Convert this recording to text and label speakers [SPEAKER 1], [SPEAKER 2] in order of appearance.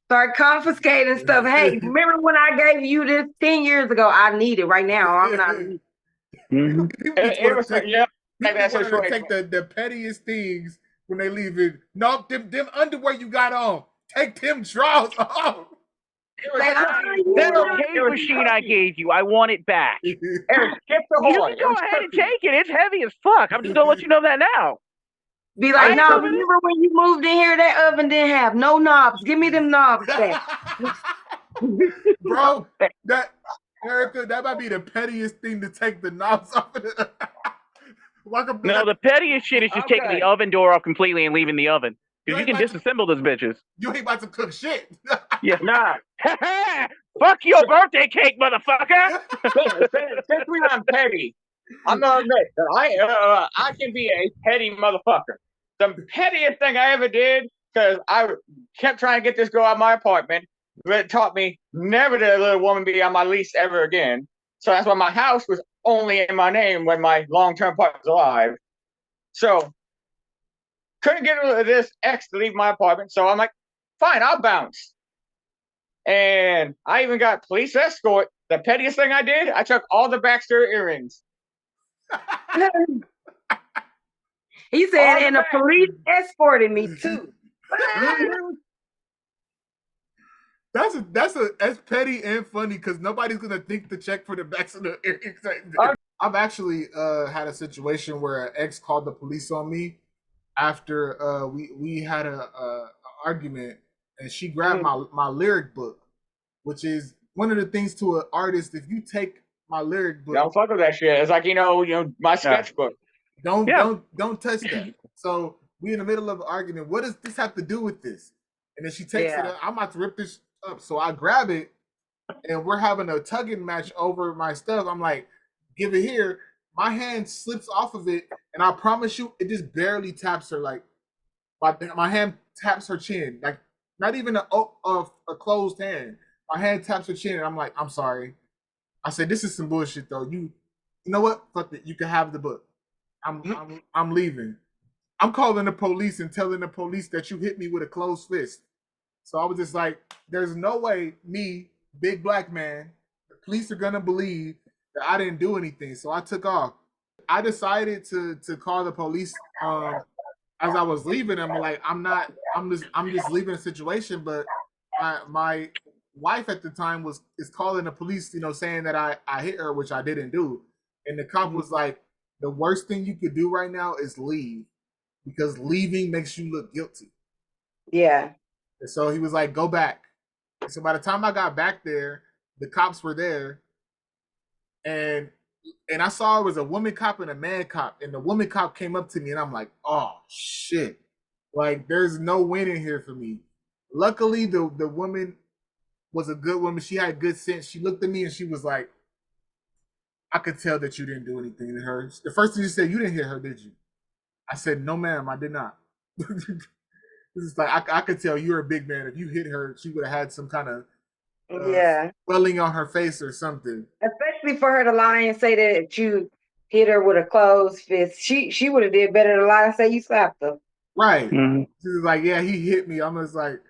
[SPEAKER 1] Start confiscating stuff. Hey, remember when I gave you this 10 years ago? I need it right now. I'm not.
[SPEAKER 2] Mm-hmm.
[SPEAKER 3] People just
[SPEAKER 4] It
[SPEAKER 3] want
[SPEAKER 4] was
[SPEAKER 3] to take.
[SPEAKER 4] yeah, like
[SPEAKER 3] People
[SPEAKER 4] that
[SPEAKER 3] just want to
[SPEAKER 4] situation.
[SPEAKER 3] take the pettiest things when they leave it. No, them underwear you got on. Take them drawers off.
[SPEAKER 4] It was
[SPEAKER 1] Say,
[SPEAKER 2] That
[SPEAKER 4] it
[SPEAKER 2] arcade
[SPEAKER 4] was
[SPEAKER 2] machine I gave you, I want it back.
[SPEAKER 4] skip the
[SPEAKER 2] You
[SPEAKER 4] horn.
[SPEAKER 2] can
[SPEAKER 4] It
[SPEAKER 2] go
[SPEAKER 4] was
[SPEAKER 2] ahead and
[SPEAKER 4] cookies.
[SPEAKER 2] take it. It's heavy as fuck. I'm just gonna let you know that now.
[SPEAKER 1] be
[SPEAKER 2] I
[SPEAKER 1] like,
[SPEAKER 2] ain't
[SPEAKER 1] no,
[SPEAKER 2] moving it.
[SPEAKER 1] remember when you moved in here, that oven didn't have no knobs. Give me them knobs back.
[SPEAKER 3] Bro, that Erica, that might be the pettiest thing to take the knobs off of the welcome
[SPEAKER 2] No,
[SPEAKER 3] back.
[SPEAKER 2] the pettiest shit is just taking the
[SPEAKER 4] Okay.
[SPEAKER 2] oven door off completely and leaving the oven.
[SPEAKER 3] You
[SPEAKER 2] Because you
[SPEAKER 3] ain't
[SPEAKER 2] can
[SPEAKER 3] about to
[SPEAKER 2] disassemble those bitches.
[SPEAKER 3] you ain't about to cook shit.
[SPEAKER 2] Yeah.
[SPEAKER 4] Nah.
[SPEAKER 2] Fuck your birthday cake, motherfucker!
[SPEAKER 4] Since we on petty, I'm gonna admit that I can be a petty motherfucker. The pettiest thing I ever did, because I kept trying to get this girl out of my apartment, but it taught me never to let a woman be on my lease ever again. So that's why my house was only in my name when my long-term partner was alive. So couldn't get this ex to leave my apartment. So I'm like, fine, I'll bounce. And I even got police escort. The pettiest thing I did, I took all the Baxter earrings.
[SPEAKER 1] He said,
[SPEAKER 4] All the
[SPEAKER 1] and the
[SPEAKER 4] back.
[SPEAKER 1] police escorted me too.
[SPEAKER 3] That's petty and funny because nobody's gonna think to check for the backs of the earrings.
[SPEAKER 4] Oh,
[SPEAKER 3] I've actually had a situation where an ex called the police on me after we had a argument, and she grabbed my lyric book, which is one of the things to an artist. If you take my lyric book,
[SPEAKER 4] don't fuck with that shit. It's like my sketchbook.
[SPEAKER 2] Yeah.
[SPEAKER 3] don't touch that. So we in the middle of an argument. What does this have to do with this? And then she takes it
[SPEAKER 1] Yeah.
[SPEAKER 3] up. I'm about to rip this up. So I grab it and we're having a tugging match over my stuff. I'm like, give it here. My hand slips off of it, and I promise you, it just barely taps her. Like my hand taps her chin, like not even a closed hand. My hand taps her chin, and I'm like, I'm sorry. I said, this is some bullshit though. You know what? Fuck it. You can have the book. I'm leaving. I'm calling the police and telling the police that you hit me with a closed fist. So I was just like, there's no way me, big black man, the police are gonna believe that I didn't do anything. So I took off. I decided to call the police as I was leaving. I'm like, I'm just leaving a situation, but my wife at the time is calling the police, saying that I hit her, which I didn't do. And the cop was like, the worst thing you could do right now is leave because leaving makes you look guilty.
[SPEAKER 1] Yeah.
[SPEAKER 3] And so he was like, go back. So by the time I got back there, the cops were there, and I saw it was a woman cop and a man cop, and the woman cop came up to me, and I'm like, oh shit, like there's no winning here for me. Luckily, the woman was a good woman. She had good sense. She looked at me and she was like, I could tell that you didn't do anything to her. The first thing she said, you didn't hit her, did you? I said, no, ma'am, I did not. It's like I could tell you're a big man. If you hit her, she would have had some kind of
[SPEAKER 1] Yeah.
[SPEAKER 3] swelling on her face or something.
[SPEAKER 1] Especially for her to lie and say that you hit her with a closed fist. She would have did better to lie and say you slapped her.
[SPEAKER 3] Right.
[SPEAKER 2] Mhm.
[SPEAKER 3] She was like, yeah, he hit me. I'm just like,